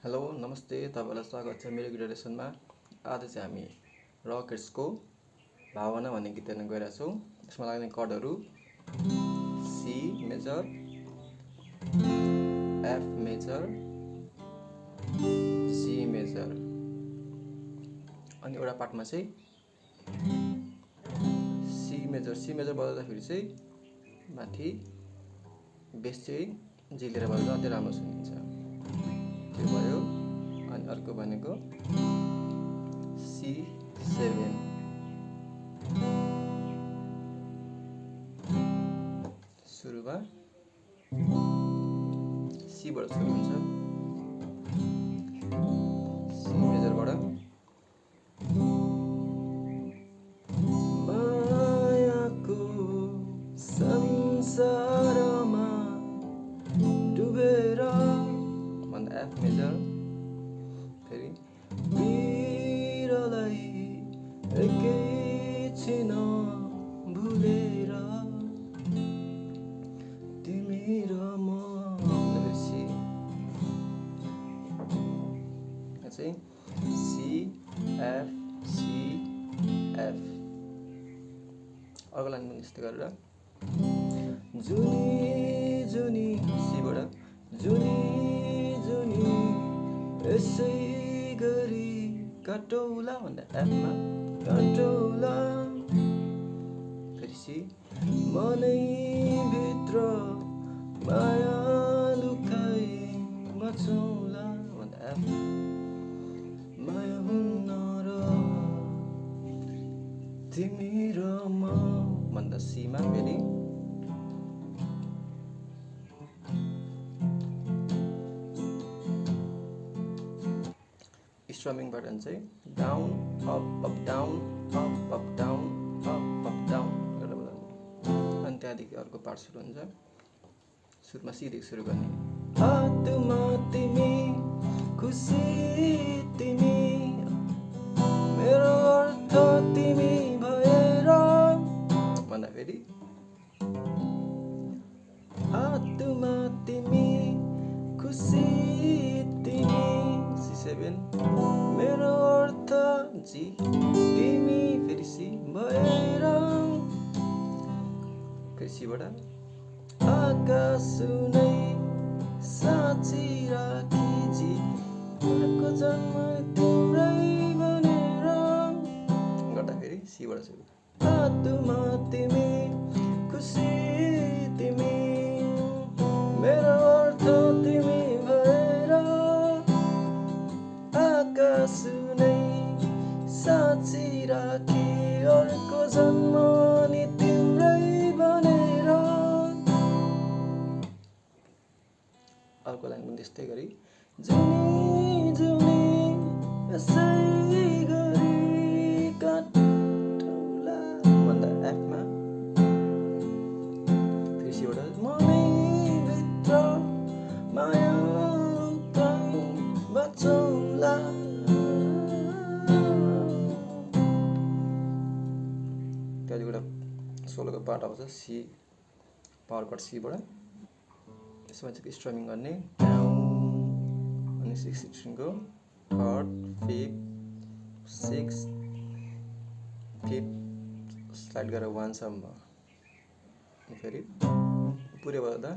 Hello नमस्ते तपाईलाई स्वागत छ मेरो गिटार लेसनमा। आज चाहिँ हामी रकेट्सको भावना भन्ने गीत हेर्न गइरहेका छौँ। यसमा लाग्ने कर्डहरू C major, F major, G major अनि एउटा पार्टमा चाहिँ सी मेजर बजाउँदाखेरि चाहिँ माथि बेस चाहिँ जी लिएर बजाउँदा अति राम्रो सुनिन्छ। त्यो भयो। अनि अर्को भनेको C7 सुरुमा सी बाट सुरु हुन्छ, सी मेजरबाट मायाको संसारमा डुबेर भन्दा एफ मेजर, फेरि बिरलाई एकैछिन भुलेर तिमी र म सी चाहिँ सी एफ सी एफ। अर्को लाइन पनि यस्तै गरेर जुनी जुनी सीबाट जुनी जुनी यसै गरी काटौला भन्दा एफमा काटौला, फेरि सी मनै भित्र माया लुकाई बचौला भन्दा एफ माया हुन्न र तिमी र म भन्दा सीमा फेरि स्ट्रमिङ प्याटर्न चाहिँ down up up down up up down up up down गरेर बजाउने। अनि त्यहाँदेखि अर्को पार्ट सुरु हुन्छ। सुरुमा सीदेखि सुरु गर्ने हातमा तिमी खुसी तिमी मेरो अर्थ तिमी भएर भन्दाखेरि हातमा तिमी खुसी तिमी C7 मेरो अर्थ जी तिमी फेरि सी भएर फेरि सीबाट आकाश नै साँची राखी जी अर्को जन्म तिम्रै भनेर गर्दाखेरि सीबाट सुरु हातमा तिमी खुसी तिमी मेरो अर्थ तिमी भएर आकाश नै साँची राखी अर्को जन्म नि तिम्रै भनेर। अर्को लाइन पनि त्यस्तै गरी जुनी जुनी यसै गरी काटौला भन्दा एफमा फेरि सीबाट मनै भित्र माया लुकाई बचौला। त्यहाँदेखि एउटा सोलोको पार्ट आउँछ सी पावर कट सीबाट। यसमा चाहिँ स्ट्रमिङ गर्ने डाउन अनि 6/16 third fifth six fifth slide गरेर 1 सम्म, फेरि पुरै बजाउँदा